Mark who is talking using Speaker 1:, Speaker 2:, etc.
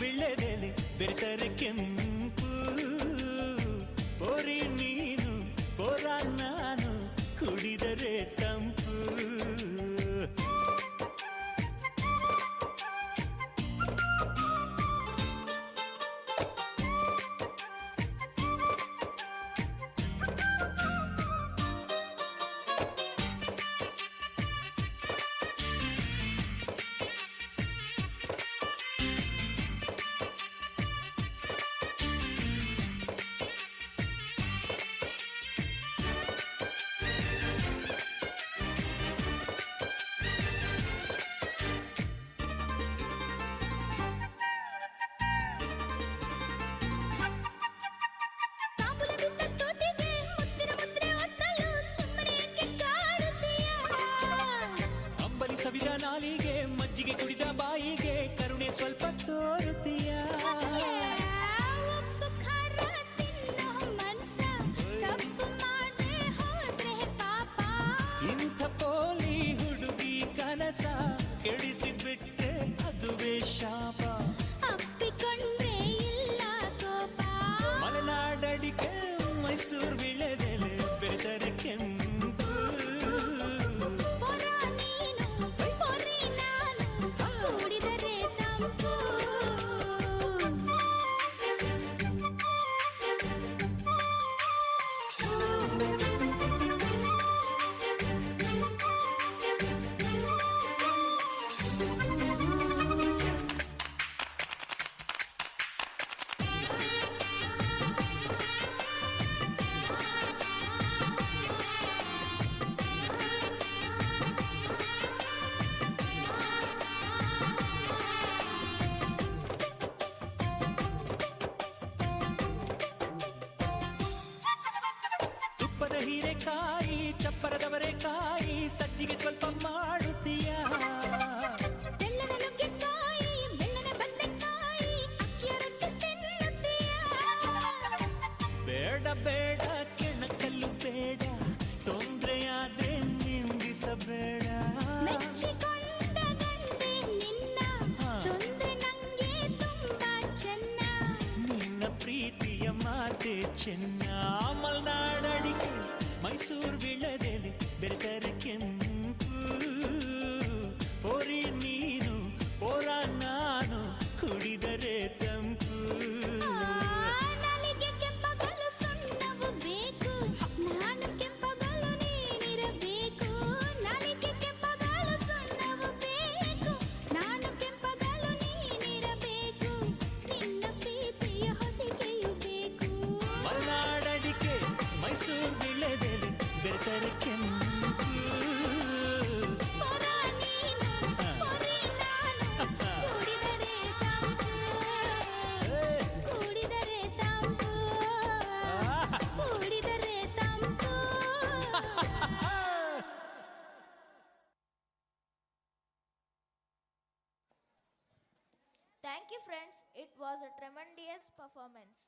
Speaker 1: ವಿಳ್ಳೆದೆಲೆ ಬೆರೆತರೆ ಕೆಂಪು. ಪೋರಿ ನೀನು ಪೋರ ನಾನು ಕುಡಿದರೆ ತಂಪು. ಸವಿದ ನಾಲಿಗೆ ಮಜ್ಜಿಗೆ ಕುಡಿದ ಬಾಯಿಗೆ ಕರುಣೆ ಸ್ವಲ್ಪ ತೋರುತ್ತೀಯ. ಇಂಥ ಪೋಲಿ ಹುಡುಗಿ ಕನಸ ಕೆಡಿಸಿ ಬಿಟ್ಟೆ ಅದುವೇ ಶಾಪ.
Speaker 2: ಅಪ್ಪಿಕೊಂಡ್ರೆ ಇಲ್ಲ ಕೋಪ.
Speaker 1: ಮಲೆನಾಡಡಿಕೆ ಮೈಸೂರು ವಿಳೆದೆಲೆ ಬೆರೆತರೆ ಕೆಂಪು. ಹೀರೆಕಾಯಿ ಚಪ್ಪರದವರೆಕಾಯಿ ಸಜ್ಜಿಗೆ ಸ್ವಲ್ಪ ಮಾಡುತ್ತೀಯ.
Speaker 2: ಬೆಳ್ಳನ ನುಗ್ಗೆಕಾಯಿ ಬೆಳ್ಳನ ಬದನೆಕಾಯಿ ಅಕ್ಕಿಯ ರೊಟ್ಟಿ ತಿನ್ನುತ್ತೀಯ.
Speaker 1: ಬೇಡ ಬೇಡ ಕೆಣಕಲ್ಲು ಬೇಡ ತೊಂದರೆಯಾದ್ರೆ ನಿಂದಿಸಬೇಡ.
Speaker 2: ಮೆಚ್ಚಿಕೊಂಡ ಗಂಡೆ ನಿನ್ನ ತೊಂದ್ರೆ ನಂಗೆ ತುಂಬಾ ಚೆನ್ನ.
Speaker 1: ನಿನ್ನ ಪ್ರೀತಿಯ ಮಾತೆ ಚೆನ್ನ. ಮಲೆನಾಡಡಿಕೆ ಮೈಸೂರು ವಿಳೆದೆಲೆ ಬೆರೆತರೆ ಕೆಂಪು. ಪೋರಿ ನೀನು ಪೋರ ನಾನು ಕುಡಿದರೆ ತಂಪು.
Speaker 2: ನಾಲಿಗೆ ಕೆಂಪಗಲು ಸುಣ್ಣವು ಬೇಕು ನಾನು ಕೆಂಪಗಲು ನೀನಿರಬೇಕು. ನಾಲಿಗೆ ಕೆಂಪಗಲು ಸುಣ್ಣವು ಬೇಕು ನಾನು ಕೆಂಪಗಲು ನೀನಿರಬೇಕು. ನಿನ್ನ ಪ್ರೀತಿಯ ಹೊದಿಕೆಯು ಬೇಕು.
Speaker 1: ಮಲೆನಾಡಡಿಕೆ ಮೈಸೂರು ವಿಳೆದೆಲೆ ಬೆರೆತರೆ ಕೆಂಪು.
Speaker 2: ಪೊರ ನೀನು ಪೊರಿ ನಾನು ಕುಡಿದರೆ ತಂಪು. ಕುಡಿದರೆ ತಂಪು. ಕುಡಿದರೆ ತಂಪು.
Speaker 3: Thank you, friends. It was a tremendous performance.